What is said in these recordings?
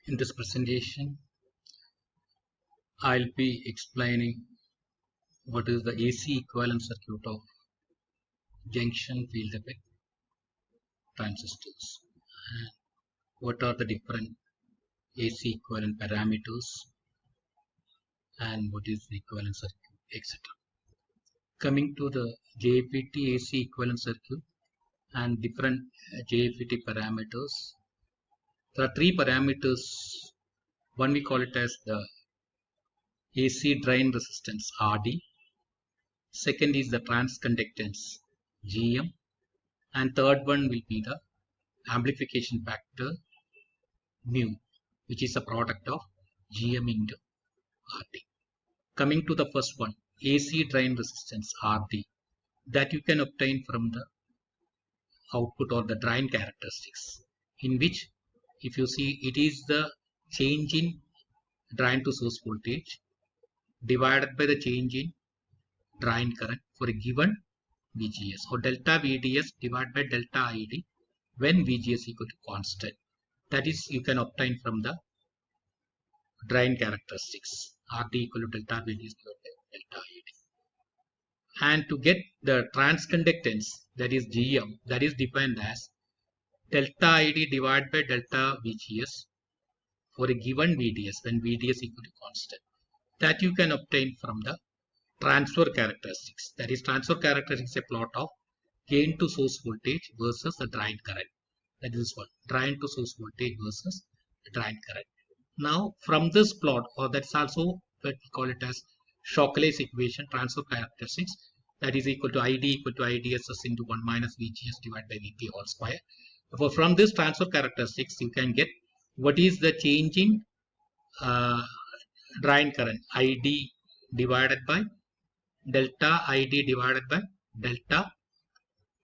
In this presentation, I'll be explaining what is the AC equivalent circuit of junction field effect transistors and what are the different AC equivalent parameters and what is the equivalent circuit, etc. Coming to the JFET AC equivalent circuit and different JFET parameters, there are three parameters. One we call it as the AC drain resistance RD, second is the transconductance GM, and third one will be the amplification factor mu, which is a product of GM into RD. Coming to the first one, AC drain resistance RD, that you can obtain from the output or the drain characteristics, in which if you see it is the change in drain to source voltage divided by the change in drain current for a given VGS, or delta VDS divided by delta ID when VGS equal to constant. That is, you can obtain from the drain characteristics RD equal to delta VDS divided by delta ID. And to get the transconductance, that is GM, that is defined as delta ID divided by delta VGS for a given VDS when VDS equal to constant. That you can obtain from the transfer characteristics. That is, transfer characteristics is a plot of gain to source voltage versus the drain current. That is what drain to source voltage versus the drain current. Now from this plot, or that's also what we call it as Shockley's equation, transfer characteristics, that is equal to ID equal to IDSS into 1 minus VGS divided by VP whole square. Therefore, from this transfer characteristics, you can get what is the change in drain current ID divided by delta ID divided by delta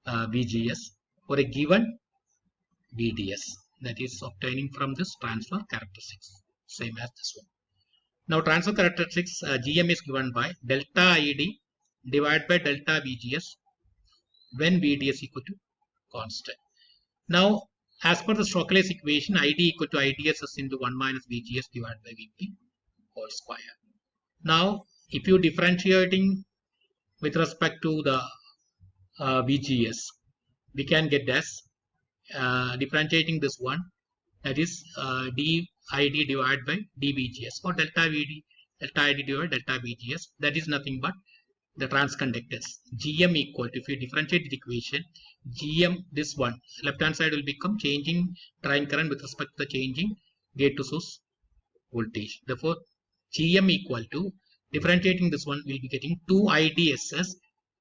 VGS for a given VDS. That is obtaining from this transfer characteristics, same as this one. Now transfer characteristics GM is given by delta ID divided by delta VGS when VDS equal to constant. Now as per the Shockley's equation, ID equal to IDSS into 1 minus VGS divided by VP whole square. Now if you differentiating with respect to the VGS, we can get as differentiating this one, that is dID divided by dVGS, or delta VD delta ID divided by delta VGS, that is nothing but the transconductance GM equal to, if you differentiate the equation, GM, this one left hand side will become changing drain current with respect to the changing gate to source voltage. Therefore GM equal to, differentiating this one, will be getting 2 IDSS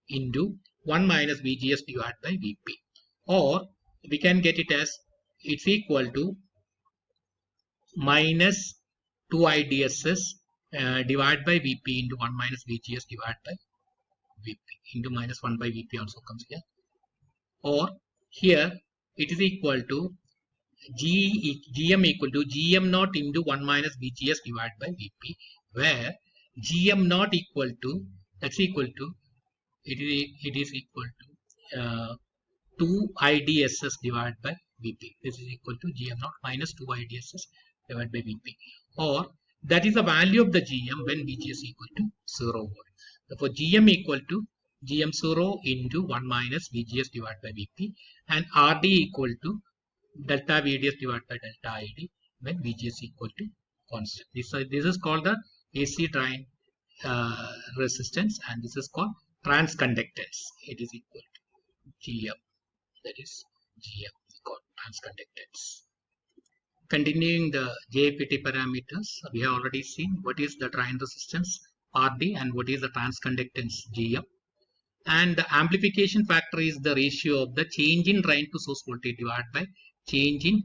into 1 minus VGS divided by VP, or we can get it as it's equal to minus 2 IDSS divided by VP into 1 minus VGS divided by VP into minus 1 by VP also comes here, or here it is equal to GM equal to GM naught into 1 minus VGS divided by VP, where GM naught equal to, that's equal to, it is equal to 2 IDSS divided by VP. This is equal to GM naught minus 2 IDSS divided by VP, or that is the value of the GM when VGS equal to 0 volt. Therefore GM equal to GM0 into 1 minus VGS divided by VP, and RD equal to delta VDS divided by delta ID when VGS equal to constant. This is called the AC drain resistance, and this is called transconductance. It is equal to GM, that is GM called transconductance. Continuing the JFET parameters, we have already seen what is the drain resistance RD and what is the transconductance GM, and the amplification factor is the ratio of the change in drain to source voltage divided by change in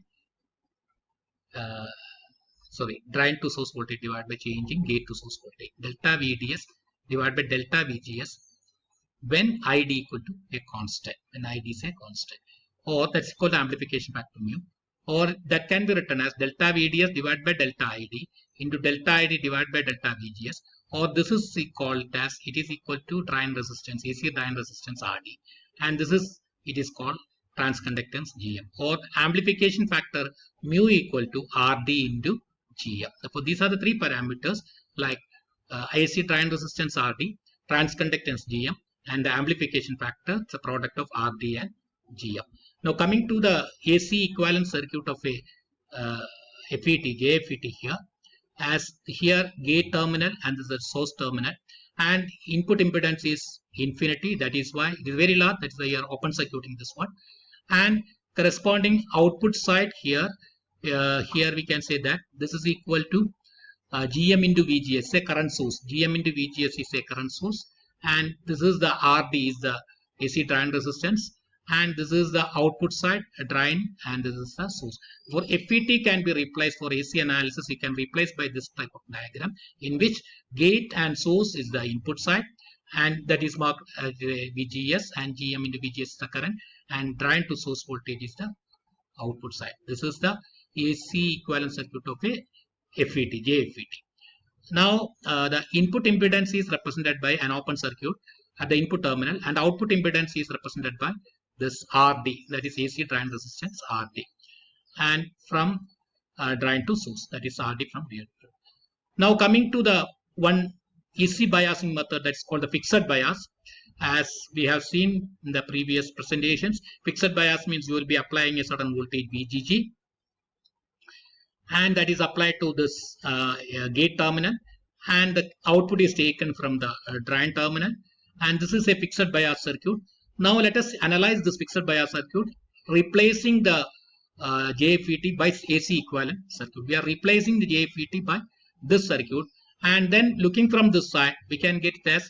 drain to source voltage divided by change in gate to source voltage, delta VDS divided by delta VGS when ID equal to a constant, when ID is a constant, or that's called the amplification factor mu, or that can be written as delta VDS divided by delta ID into delta ID divided by delta VGS, or this is called as, it is equal to drain resistance, AC drain resistance RD, and this is, it is called transconductance GM, or amplification factor mu equal to RD into GM. Therefore, these are the three parameters like AC drain resistance RD, transconductance GM, and the amplification factor, the product of RD and GM. Now coming to the AC equivalent circuit of a FET, JFET here, as here gate terminal and this is the source terminal, and input impedance is infinity, that is why it is very large, that is why you are open circuiting this one, and corresponding output side here, here we can say that this is equal to GM into VGS, a current source. GM into VGS is a current source, and this is the RD is the AC drain resistance, and this is the output side drain, and this is the source. For FET can be replaced for AC analysis, you can replace by this type of diagram in which gate and source is the input side, and that is marked as VGS, and GM into VGS is the current, and drain to source voltage is the output side. This is the AC equivalent circuit of a FET, JFET. Now the input impedance is represented by an open circuit at the input terminal, and output impedance is represented by this RD, that is AC drain resistance RD, and from drain to source, that is RD from here. Now coming to the one AC biasing method, that's called the fixed bias. As we have seen in the previous presentations, fixed bias means you will be applying a certain voltage VGG, and that is applied to this gate terminal, and the output is taken from the drain terminal, and this is a fixed bias circuit. Now let us analyze this fixed bias circuit, replacing the JFET by AC equivalent circuit. We are replacing the JFET by this circuit, and then looking from this side, we can get this.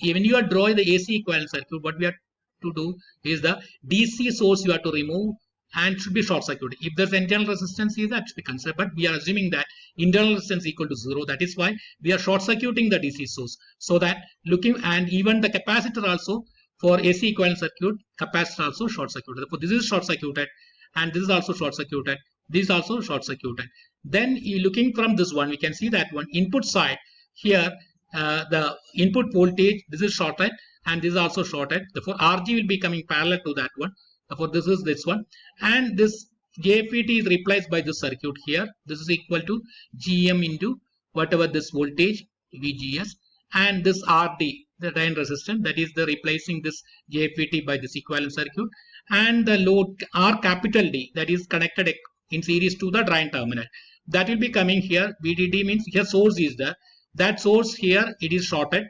When you are drawing the AC equivalent circuit, what we have to do is the DC source you have to remove and should be short circuit. If there's internal resistance is that should be considered, but we are assuming that internal resistance equal to 0. That is why we are short circuiting the DC source, so that looking, and even the capacitor also for AC equivalent circuit, capacitor also short circuited. Therefore, this is short circuited, and this is also short circuited. This is also short circuited. Then looking from this one, we can see that one input side here, the input voltage, this is shorted, and this is also shorted. Therefore, RG will be coming parallel to that one. Therefore, this is this one, and this JFET is replaced by this circuit here. This is equal to GM into whatever this voltage VGS, and this RD, the drain resistance, that is the replacing this JFET by this equivalent circuit, and the load R capital D, that is connected in series to the drain terminal. That will be coming here. VDD means here source is there. That source here it is shorted.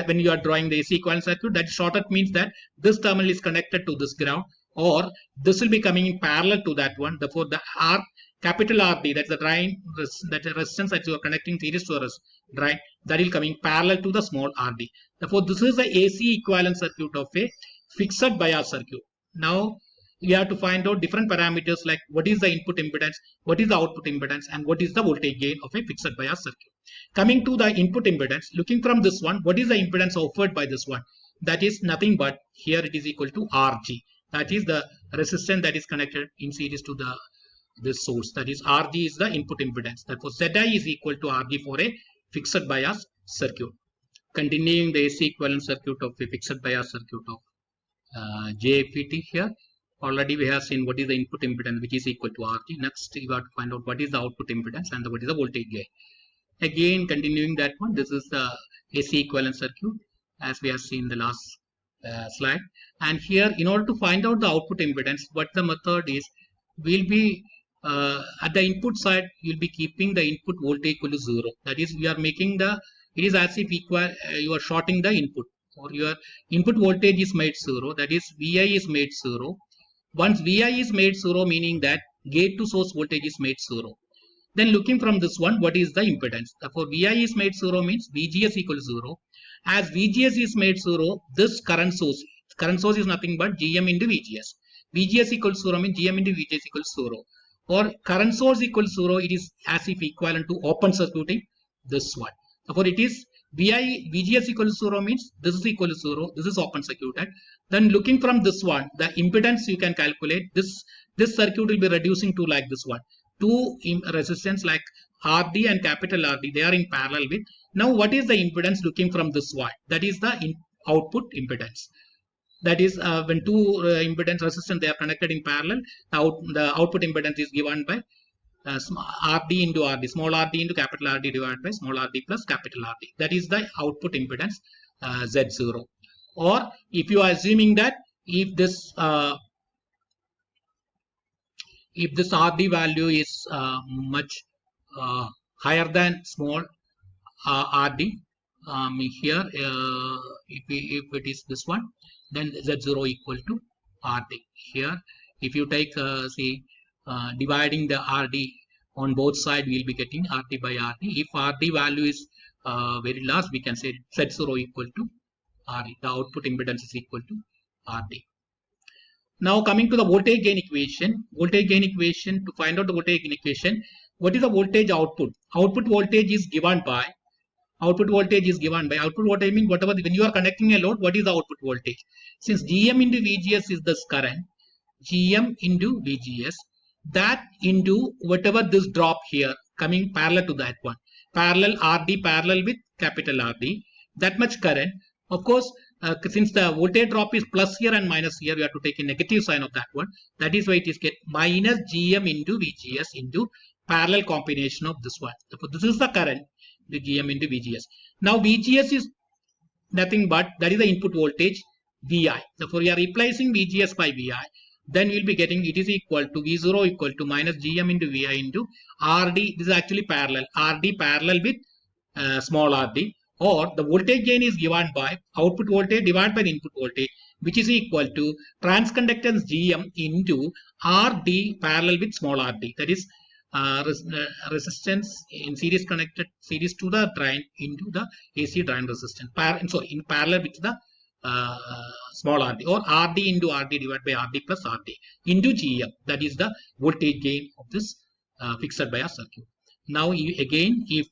When you are drawing the AC equivalent circuit, that shorted means that this terminal is connected to this ground, or this will be coming in parallel to that one. Therefore, the R capital RD, that's the drain, that resistance that you are connecting series to a drain, that will coming parallel to the small RD. Therefore, this is the AC equivalent circuit of a fixed bias circuit. Now you have to find out different parameters like what is the input impedance, what is the output impedance, and what is the voltage gain of a fixed bias circuit. Coming to the input impedance, looking from this one, what is the impedance offered by this one? That is nothing but here it is equal to RG. That is the resistance that is connected in series to this source. That is RG is the input impedance. Therefore, ZI is equal to RG for a fixed bias circuit. Continuing the AC equivalent circuit of a fixed bias circuit of JFET here. Already we have seen what is the input impedance, which is equal to RG. Next, we have to find out what is the output impedance and what is the voltage gain. Again, continuing that one, this is the AC equivalent circuit as we have seen in the last slide. And here, in order to find out the output impedance, what the method is, will be at the input side, you'll be keeping the input voltage equal to 0. That is, we are making the, it is as if equal, you are shorting the input, or your input voltage is made 0. That is, VI is made 0. Once VI is made 0, meaning that gate to source voltage is made 0. Then looking from this one, what is the impedance? Therefore, VI is made 0 means VGS equal to 0. As VGS is made 0, this current source is nothing but GM into VGS. VGS equals 0 means GM into VGS equals 0. Or current source equals 0, it is as if equivalent to open circuiting this one. Therefore, it is VGS equals 0 means this is equal to 0. This is open circuited. Then looking from this one, the impedance you can calculate. This circuit will be reducing to like this one. Two resistance like RD and capital RD, they are in parallel with. Now, what is the impedance looking from this one? That is the output impedance. That is when two impedance resistance they are connected in parallel, the output impedance is given by RD into RD, small RD into capital RD divided by small RD plus capital RD. That is the output impedance Z0. Or if you are assuming that if this RD value is much higher than small RD, here if it is this one, then Z0 equal to RD. Here if you take dividing the RD on both sides, we will be getting RD by RD. If RD value is very large, we can say Z0 equal to RD. The output impedance is equal to RD. Now coming to the voltage gain equation. Voltage gain equation, to find out the voltage gain equation, what is the voltage output? Output voltage is given by output voltage means whatever, when you are connecting a load, what is the output voltage? Since Gm into Vgs is this current, Gm into Vgs, that into whatever this drop here coming parallel to that one, parallel RD parallel with capital RD, that much current. Of course, since the voltage drop is plus here and minus here, we have to take a negative sign of that one. That is why it is get minus Gm into Vgs into parallel combination of this one. Therefore, this is the current, the Gm into Vgs. Now Vgs is nothing but that is the input voltage Vi. Therefore, we are replacing Vgs by Vi. Then we will be getting it is equal to V0 equal to minus Gm into Vi into RD. This is actually parallel. RD parallel with small RD. Or the voltage gain is given by output voltage divided by the input voltage, which is equal to transconductance Gm into RD parallel with small RD. That is resistance in series connected series to the drain into the AC drain resistance. So in parallel with the small RD, or RD into RD divided by RD plus RD into Gm. That is the voltage gain of this fixed bias circuit. Now again, if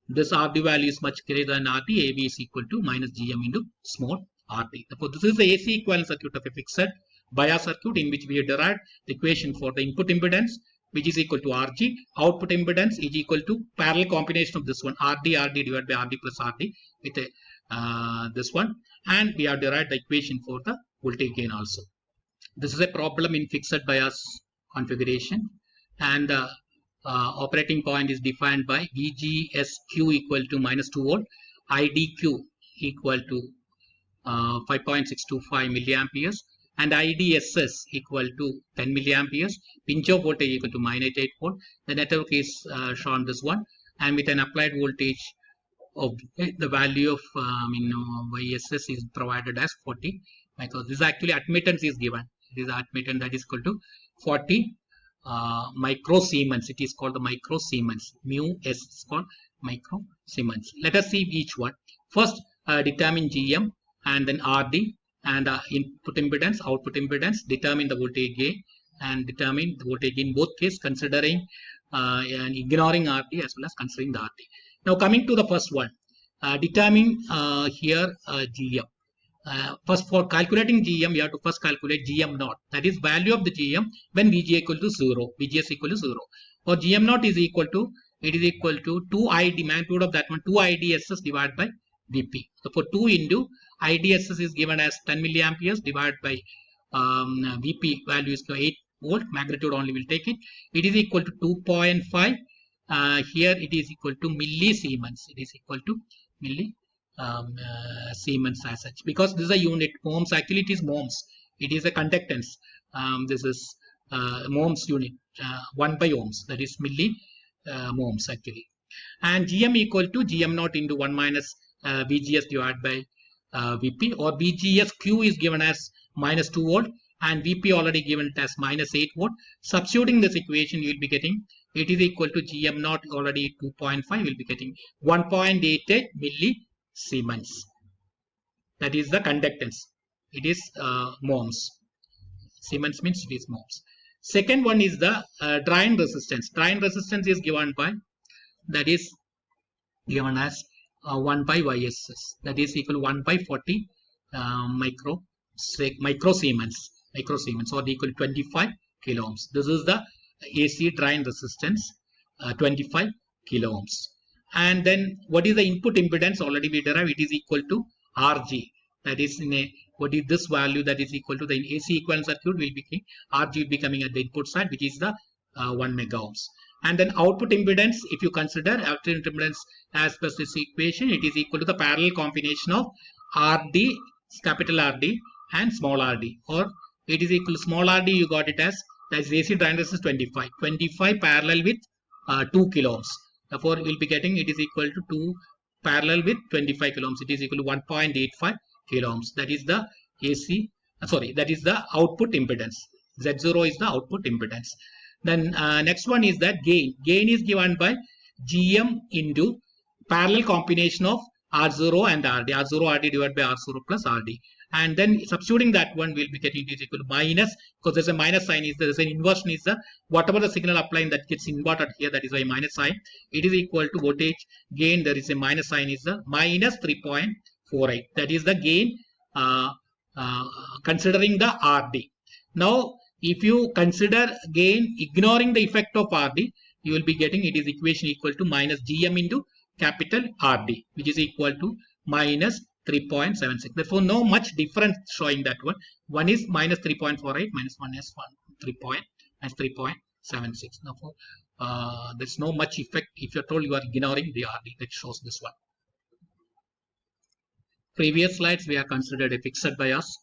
this RD value is much greater than RD, AB is equal to minus Gm into small RD. Therefore, this is the AC equivalent circuit of a fixed bias circuit in which we have derived the equation for the input impedance, which is equal to Rg, output impedance is equal to parallel combination of this one, RD divided by RD plus RD with this one, and we have derived the equation for the voltage gain also. This is a problem in fixed bias configuration, and operating point is defined by VGSQ equal to minus 2 volt, IDQ equal to 5.625 milliamperes, and IDSS equal to 10 milliamperes, pinch off voltage equal to -8 volt. The network is shown this one, and with an applied voltage of the value of YSS is provided as 40 micros. This actually admittance is given. It is admittance that is equal to 40 microsiemens. It is called the microsiemens. Mu S is called microsiemens. Let us see each one. First, determine Gm and then RD and input impedance, output impedance, determine the voltage gain and determine the voltage gain in both cases, considering and ignoring RD as well as considering the RD. Now coming to the first one, determine here Gm. First, for calculating Gm, we have to first calculate Gm naught. That is value of the Gm when Vg equal to 0, Vgs equal to 0. For Gm naught is equal to, it is equal to 2 ID, magnitude of that one, 2 IDSS divided by Vp. So for 2 into IDSS is given as 10 milliamperes divided by Vp value is 8 volt, magnitude only will take it. It is equal to 2.5. Here it is equal to millisiemens. It is equal to Siemens as such, because this is a unit. Ohms, actually it is mohms. It is a conductance. This is mohms unit, 1 by ohms, that is mohms actually. And Gm equal to Gm naught into 1 minus Vgs divided by Vp, or VGSQ is given as minus 2 volt and Vp already given as minus 8 volt. Substituting this equation, you will be getting it is equal to Gm naught already 2.5, will be getting 1.88 millisiemens. That is the conductance. It is mohms. Siemens means it is mohms. Second one is the drain resistance. Drain resistance is given by, that is given as 1 by YSS. That is equal to 1 by 40 microsiemens, or equal to 25 kilo ohms. This is the AC drain resistance, 25 kilo ohms. And then what is the input impedance? Already we derived. It is equal to Rg. That is in a, what is this value? That is equal to the AC equivalent circuit will be Rg will be coming at the input side, which is the 1 mega ohms. And then output impedance, if you consider output impedance as per this equation, it is equal to the parallel combination of RD, capital RD and small rd, or it is equal to small rd, you got it as, that is AC drain resistance 25 parallel with 2 kilo ohms. Therefore, we'll be getting it is equal to 2 parallel with 25 kilo ohms. It is equal to 1.85 kilo ohms. That is the AC, that is the output impedance. Z0 is the output impedance. Then next one is that gain. Gain is given by GM into parallel combination of R0 and RD. R0 RD divided by R0 plus RD. And then substituting that one, we'll be getting it is equal to minus, because there's a minus sign, is there's an inversion, is the whatever the signal applying that gets inverted here, that is why minus sign. It is equal to voltage gain, there is a minus sign, is the minus 3.48. That is the gain considering the RD. Now, if you consider gain ignoring the effect of RD, you will be getting it is equation equal to minus GM into capital RD, which is equal to minus 3.76. Therefore, no much difference showing that one. One is minus 3.48, minus one is 3.76. Therefore, there's no much effect if you're told you are ignoring the RD. That shows this one. Previous slides we have considered a fixed bias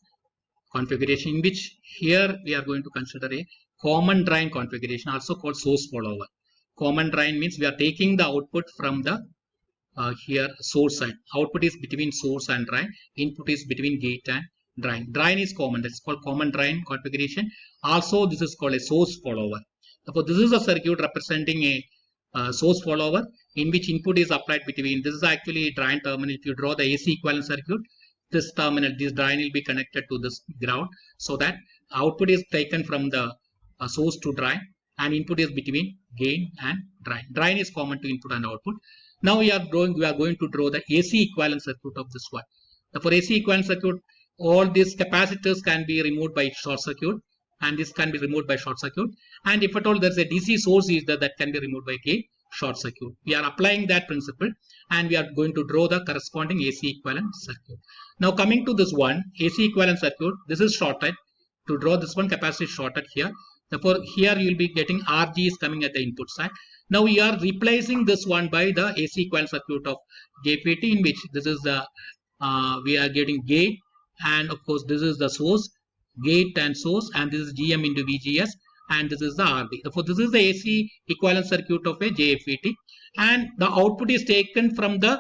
configuration, in which here we are going to consider a common drain configuration, also called source follower. Common drain means we are taking the output from the here source side. Output is between source and drain. Input is between gate and drain. Drain is common. That's called common drain configuration. Also, this is called a source follower. Therefore, this is a circuit representing a source follower in which input is applied between. This is actually a drain terminal. If you draw the AC equivalent circuit, this terminal, this drain will be connected to this ground, so that output is taken from the source to drain, and input is between gain and drain. Drain is common to input and output. Now we are going to draw the AC equivalent circuit of this one. For AC equivalent circuit, all these capacitors can be removed by short circuit, and this can be removed by short circuit. And if at all there's a DC source is there, that can be removed by a short circuit. We are applying that principle, and we are going to draw the corresponding AC equivalent circuit. Now coming to this one, AC equivalent circuit, this is shorted. To draw this one, capacitor is shorted here. Therefore, here you will be getting RG is coming at the input side. Now we are replacing this one by the AC equivalent circuit of JPT, in which this is the we are getting gate, and of course this is the source, gate and source, and this is GM into VGS, and this is the RD. Therefore, this is the AC equivalent circuit of a JFET, and the output is taken from the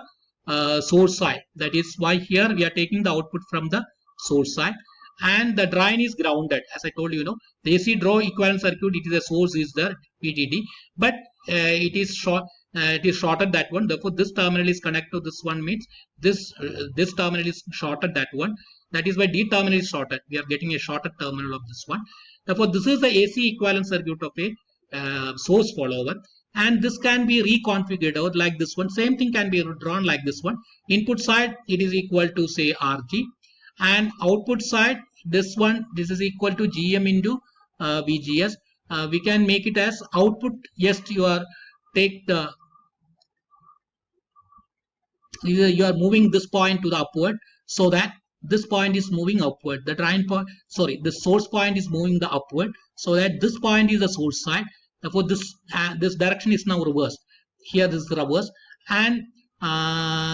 source side. That is why here we are taking the output from the source side, and the drain is grounded. As I told you, the AC draw equivalent circuit, it is a source is the VDD, but it is short. It is shorted that one. Therefore, this terminal is connected to this one, means this terminal is shorted that one. That is why D terminal is shorted. We are getting a shorted terminal of this one. Therefore, this is the AC equivalent circuit of a source follower, and this can be reconfigured out like this one. Same thing can be drawn like this one. Input side, it is equal to say RG, and output side, this one, this is equal to GM into VGS. We can make it as output. Yes, you are you are moving this point to the upward, so that this point is moving upward. The drain point, sorry, the source point is moving the upward, so that this point is the source side. Therefore, this direction is now reversed. Here this is reverse, and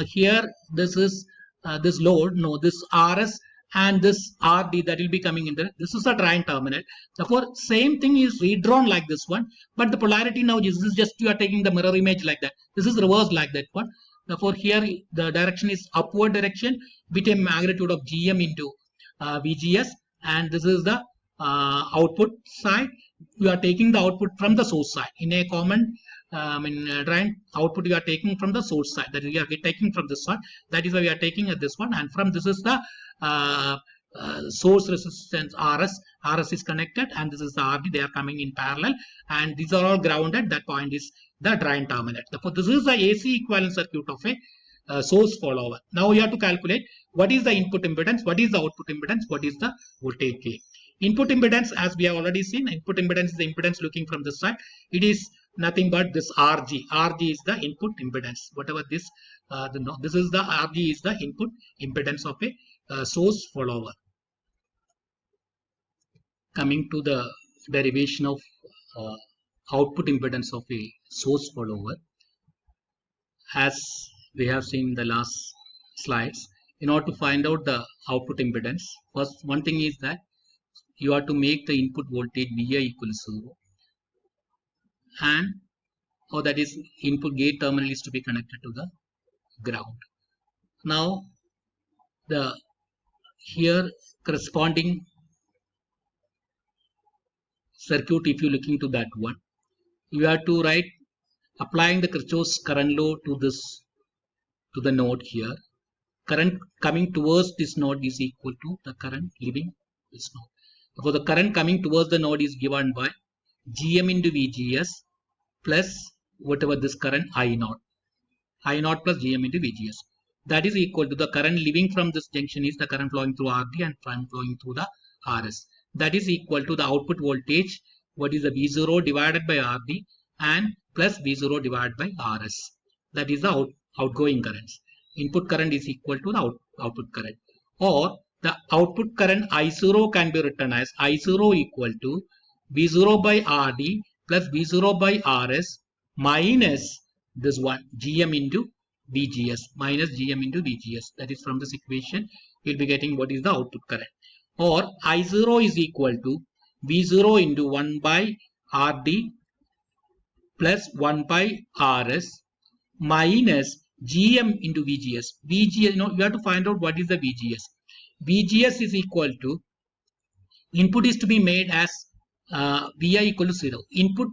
here this is this load. No, this RS and this RD that will be coming in there. This is a drain terminal. Therefore, same thing is redrawn like this one, but the polarity now is just you are taking the mirror image like that. This is reversed like that one. Therefore, here the direction is upward direction with a magnitude of GM into VGS, and this is the output side. You are taking the output from the source side. In a common drain output, you are taking from the source side. That is, we are taking from this one. That is why we are taking at this one, and from this is the source resistance RS. RS is connected, and this is the RD. They are coming in parallel, and these are all grounded. That point is the drain terminal. Therefore, this is the AC equivalent circuit of a source follower. Now we have to calculate what is the input impedance, what is the output impedance, what is the voltage gain. Input impedance, as we have already seen, input impedance is the impedance looking from this side. It is nothing but this RG. RG is the input impedance. Whatever this, this is the RG is the input impedance of a source follower. Coming to the derivation of output impedance of a source follower. As we have seen in the last slides, in order to find out the output impedance, first one thing is that you have to make the input voltage Vi equal to 0, and that is input gate terminal is to be connected to the ground. Now the here corresponding circuit, if you look into that one, you have to write applying the Kirchhoff's current law to the node here. Current coming towards this node is equal to the current leaving this node. Therefore, the current coming towards the node is given by Gm into Vgs plus whatever this current I0 plus Gm into Vgs. That is equal to the current leaving from this junction is the current flowing through Rd and current flowing through the Rs. That is equal to the output voltage, what is the V0 divided by Rd and plus V0 divided by Rs. That is the outgoing currents. Input current is equal to the output current. Or the output current I0 can be written as I0 equal to V0 by Rd plus V0 by Rs minus this one Gm into Vgs minus Gm into Vgs. That is from this equation you will be getting what is the output current. Or I0 is equal to V0 into 1 by Rd plus 1 by Rs minus Gm into Vgs. Vgs, you have to find out what is the Vgs. Vgs is equal to, input is to be made as Vi equal to 0. Input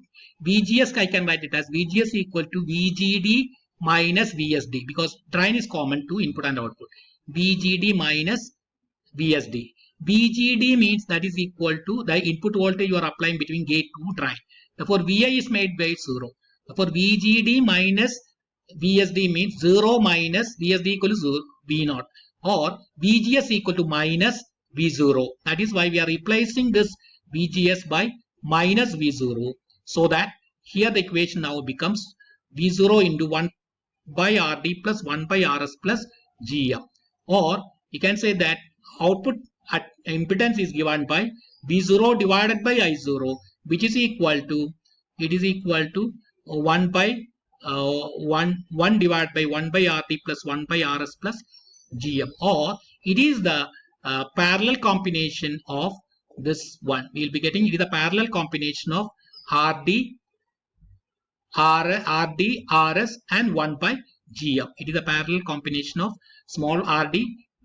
Vgs, I can write it as Vgs equal to Vgd minus Vsd, because drain is common to input and output. Vgd minus Vsd. Vgd means that is equal to the input voltage you are applying between gate to drain. Therefore, Vi is made by 0. Therefore, Vgd minus Vsd means 0 minus Vsd equal to 0, V0, or Vgs equal to minus V0. That is why we are replacing this Vgs by minus V0, so that here the equation now becomes V0 into 1 by Rd plus 1 by Rs plus Gm. Or you can say that output at impedance is given by V0 divided by I0, which is equal to, it is equal to 1 by 1 divided by 1 by Rd plus 1 by Rs plus Gm. Or it is the parallel combination of this one. We will be getting, it is a parallel combination of Rd, Rs and 1 by Gm. It is a parallel combination of small Rd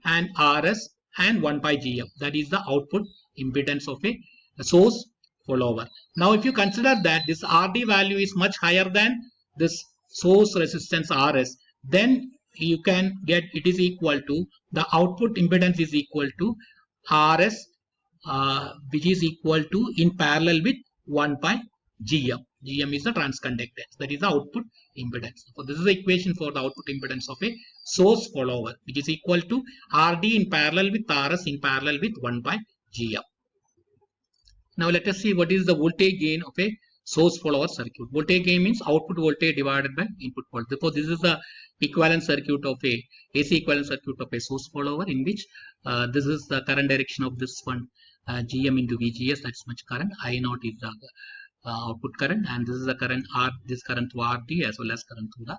and Rs and 1 by Gm. That is the output impedance of a source follower. Now, if you consider that this Rd value is much higher than this source resistance Rs, then you can get it is equal to the output impedance is equal to Rs, which is equal to in parallel with 1 by Gm. Gm is the transconductance. That is the output impedance. So this is the equation for the output impedance of a source follower, which is equal to Rd in parallel with Rs in parallel with 1 by Gm. Now let us see what is the voltage gain of a source follower circuit. Voltage gain means output voltage divided by input voltage. Therefore, this is the equivalent circuit of a AC equivalent circuit of a source follower, in which this is the current direction of this one, Gm into Vgs, that's much current. I0 is the output current, and this is the current R, this current through Rd as well as current through the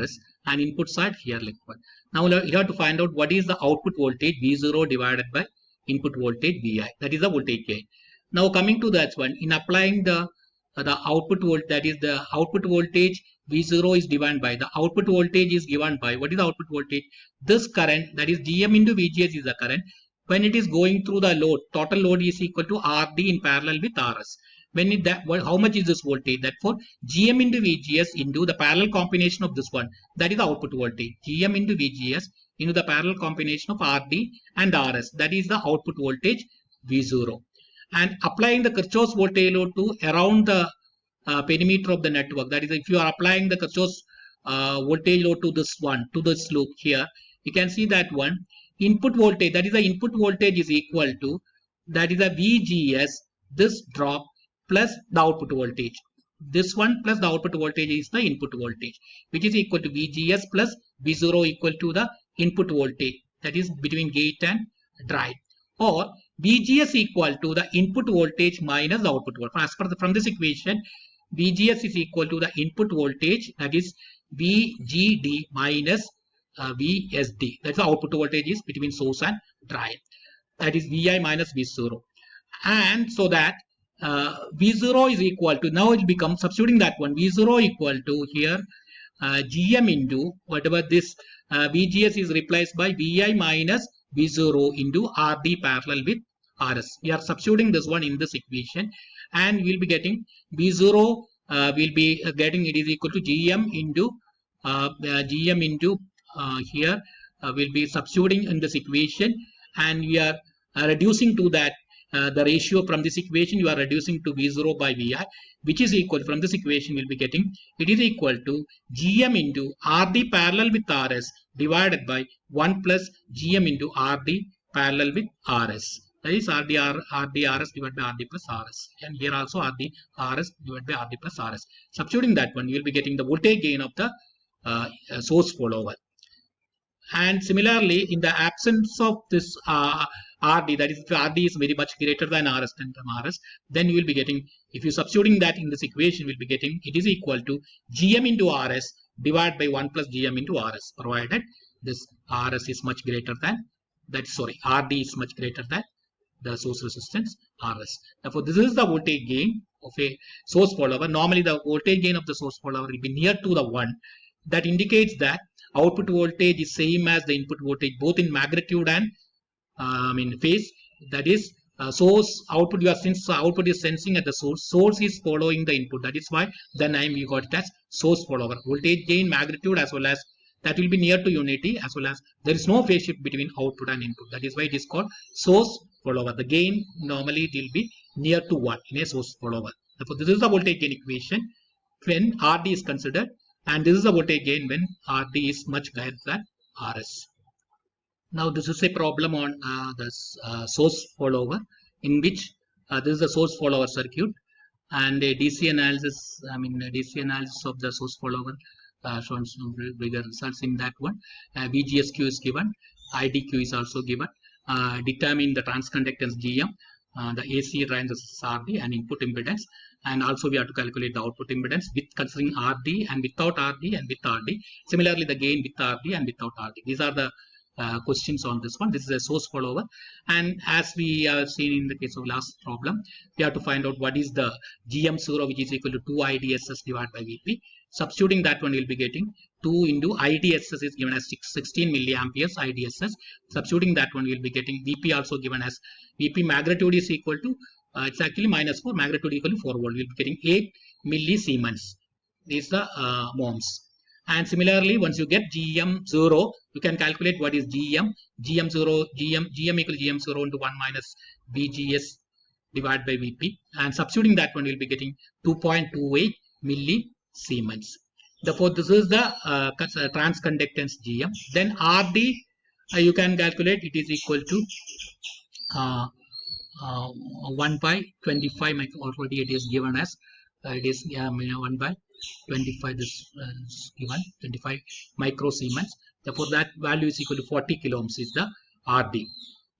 Rs, and input side here like one. Now you have to find out what is the output voltage V0 divided by input voltage Vi. That is the voltage gain. Now coming to that one, in applying the output voltage, that is the output voltage V0 is divided by the output voltage is given by, what is the output voltage? This current, that is Gm into Vgs is the current. When it is going through the load, total load is equal to Rd in parallel with Rs. When it that, how much is this voltage? Therefore, Gm into Vgs into the parallel combination of this one, that is the output voltage. Gm into Vgs into the parallel combination of Rd and Rs, that is the output voltage V0. And applying the Kirchhoff's voltage law to around the perimeter of the network, that is, if you are applying the Kirchhoff's voltage law to this one, to this loop here, you can see that one input voltage, that is the input voltage is equal to, that is the Vgs, this drop plus the output voltage. This one plus the output voltage is the input voltage, which is equal to Vgs plus V0 equal to the input voltage, that is between gate and drain. Or Vgs equal to the input voltage minus the output voltage. As per from this equation, VGS is equal to the input voltage, that is VGD minus VSD. That's the output voltage is between source and drain. That is Vi minus V0. And so that V0 is equal to, now it becomes, substituting that one, V0 equal to here GM into whatever this VGS is replaced by Vi minus V0 into RD parallel with RS. We are substituting this one in this equation, and we'll be getting V0 will be getting, it is equal to GM into here we'll be substituting in this equation, and we are reducing to that the ratio from this equation, you are reducing to V0 by Vi, which is equal, from this equation we'll be getting, it is equal to GM into RD parallel with RS divided by 1 plus GM into RD parallel with RS. That is RDRS divided by RD plus RS. And here also RDRS divided by RD plus RS. Substituting that one, you will be getting the voltage gain of the source follower. And similarly, in the absence of this RD, that is if RD is very much greater than RS, then you will be getting, if you substituting that in this equation, we'll be getting, it is equal to GM into RS divided by 1 plus GM into RS, provided this RS is much greater than, RD is much greater than the source resistance RS. Therefore, this is the voltage gain of a source follower. Normally, the voltage gain of the source follower will be near to the 1. That indicates that output voltage is same as the input voltage, both in magnitude and phase. That is source output, output is sensing at the source is following the input. That is why the name we got it as source follower. Voltage gain, magnitude, as well as that will be near to unity, as well as there is no phase shift between output and input. That is why it is called source follower. The gain normally it will be near to 1 in a source follower. Therefore, this is the voltage gain equation when RD is considered, and this is the voltage gain when RD is much higher than RS. Now, this is a problem on this source follower, in which this is the source follower circuit, and a DC analysis, DC analysis of the source follower shows some bigger results in that one. VGSQ is given, IDQ is also given. Determine the transconductance GM, the AC drain resistance RD, and input impedance. And also we have to calculate the output impedance with considering RD and without RD and with RD. Similarly, the gain with RD and without RD. These are the questions on this one. This is a source follower, and as we have seen in the case of last problem, we have to find out what is the GM0, which is equal to 2 IDSS divided by Vp. Substituting that one, you'll be getting 2 into IDSS is given as 16 milliamperes IDSS. Substituting that one, you'll be getting Vp also given as Vp magnitude is equal to it's actually minus 4, magnitude equal to 4 volt. You'll be getting 8 millisiemens. These are the ohms. And similarly, once you get GM0, you can calculate what is GM. GM equal to GM0 into 1 minus VGS divided by Vp. And substituting that one, you'll be getting 2.28 millisiemens. Therefore, this is the transconductance GM. Then RD, you can calculate, it is equal to 1 by 25, already it is given as it is 1 by 25, this is given 25 microsiemens. Therefore, that value is equal to 40 kilo ohms is the RD.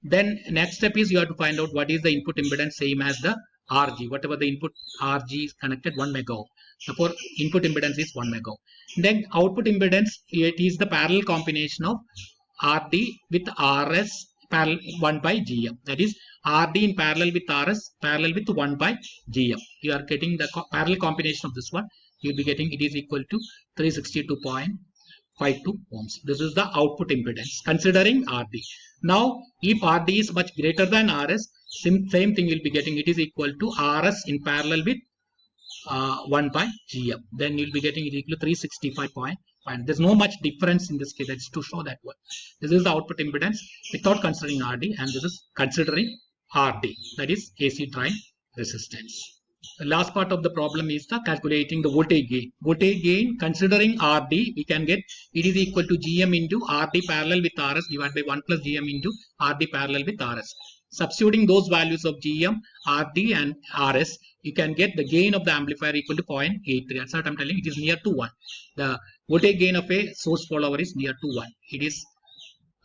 Then next step is you have to find out what is the input impedance, same as the RG. Whatever the input RG is connected, 1 mega ohm. Therefore, input impedance is 1 mega ohm. Then output impedance, it is the parallel combination of RD with RS parallel 1 by GM. That is RD in parallel with RS parallel with 1 by GM. You are getting the parallel combination of this one. You will be getting it is equal to 362.52 ohms. This is the output impedance considering RD. Now, if RD is much greater than RS, same thing will be getting, it is equal to RS in parallel with 1 by GM. Then you will be getting it equal to 365.5. There's no much difference in this case. That's to show that one. This is the output impedance without considering RD, and this is considering RD, that is AC drain resistance. The last part of the problem is the calculating the voltage gain. Voltage gain considering RD, we can get it is equal to GM into RD parallel with RS divided by 1 plus GM into RD parallel with RS. Substituting those values of GM, RD and RS, you can get the gain of the amplifier equal to 0.83. That's what I'm telling you. It is near to 1. The voltage gain of a source follower is near to 1. It is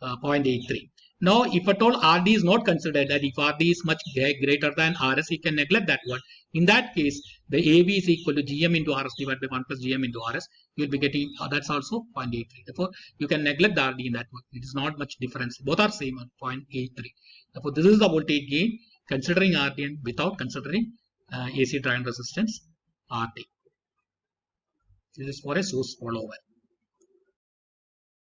0.83. Now, if at all RD is not considered, that if RD is much greater than RS, you can neglect that one. In that case, the AV is equal to GM into RS divided by 1 plus GM into RS. You will be getting, that's also 0.83. Therefore, you can neglect the RD in that one. It is not much difference. Both are same at 0.83. Therefore, this is the voltage gain considering RD and without considering AC drain resistance RT. This is for a source follower.